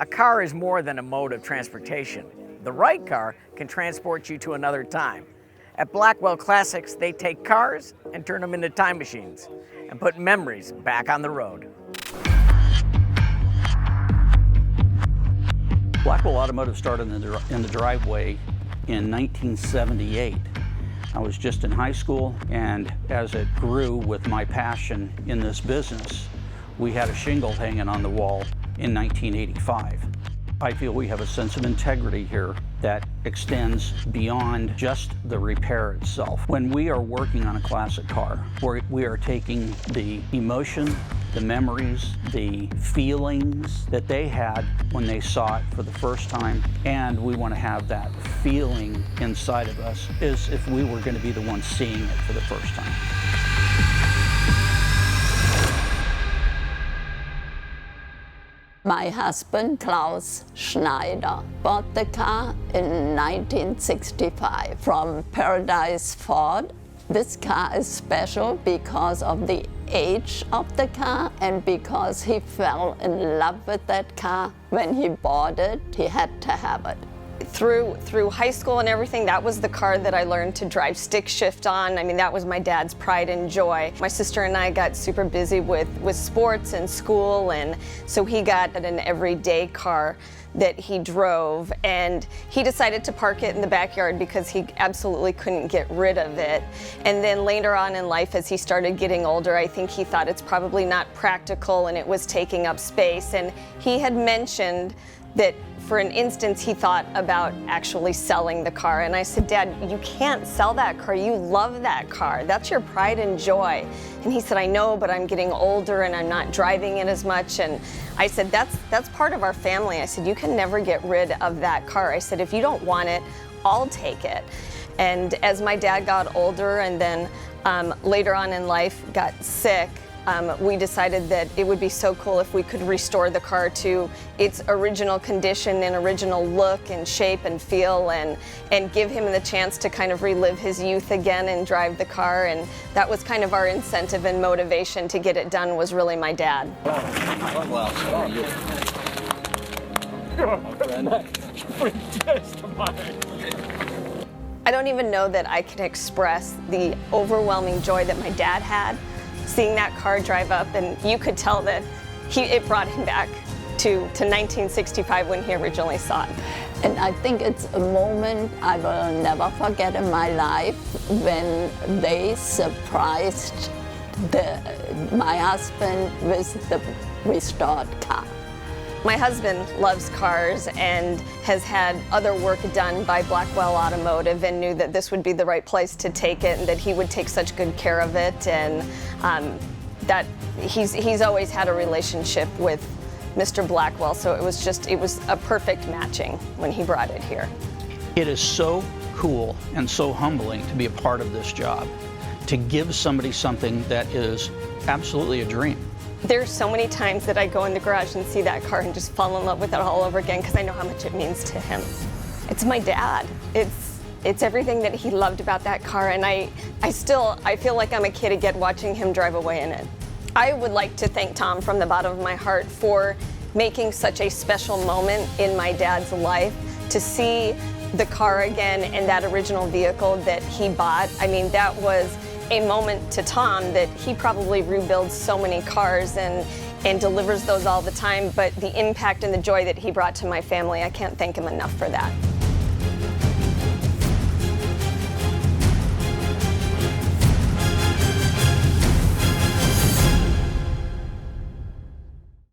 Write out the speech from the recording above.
A car is more than a mode of transportation. The right car can transport you to another time. At Blackwell Classics, they take cars and turn them into time machines and put memories back on the road. Blackwell Automotive started in the driveway in 1978. I was just in high school, and as it grew with my passion in this business, we had a shingle hanging on the wall in 1985. I feel we have a sense of integrity here that extends beyond just the repair itself. When we are working on a classic car, we are taking the emotion, the memories, the feelings that they had when they saw it for the first time, and we want to have that feeling inside of us as if we were going to be the ones seeing it for the first time. My husband, Klaus Schneider, bought the car in 1965 from Paradise Ford. This car is special because of the age of the car and because he fell in love with that car. When he bought it, he had to have it. Through high school and everything, that was the car that I learned to drive stick shift on. I mean, that was my dad's pride and joy. My sister and I got super busy with sports and school, and so he got an everyday car that he drove, and he decided to park it in the backyard because he absolutely couldn't get rid of it. And then later on in life, as he started getting older, I think he thought it's probably not practical and it was taking up space. And he had mentioned that for an instance, he thought about actually selling the car. And I said, Dad, you can't sell that car. You love that car. That's your pride and joy. And he said, I know, but I'm getting older and I'm not driving it as much. And I said, that's part of our family. I said, you can never get rid of that car. I said, if you don't want it, I'll take it. And as my dad got older and then later on in life got sick, we decided that it would be so cool if we could restore the car to its original condition and original look and shape and feel, and give him the chance to kind of relive his youth again and drive the car. And that was kind of our incentive and motivation to get it done, was really my dad. I don't even know that I can express the overwhelming joy that my dad had seeing that car drive up, and you could tell that it brought him back to 1965 when he originally saw it. And I think it's a moment I will never forget in my life when they surprised my husband with the restored car. My husband loves cars and has had other work done by Blackwell Automotive and knew that this would be the right place to take it and that he would take such good care of it, and that he's always had a relationship with Mr. Blackwell, so it was a perfect matching when he brought it here. It is so cool and so humbling to be a part of this job, to give somebody something that is absolutely a dream. There's so many times that I go in the garage and see that car and just fall in love with it all over again because I know how much it means to him. It's my dad. It's everything that he loved about that car, and I feel like I'm a kid again watching him drive away in it. I would like to thank Tom from the bottom of my heart for making such a special moment in my dad's life, to see the car again and that original vehicle that he bought. I mean, that was a moment to Tom that he probably rebuilds so many cars and delivers those all the time, but the impact and the joy that he brought to my family, I can't thank him enough for that.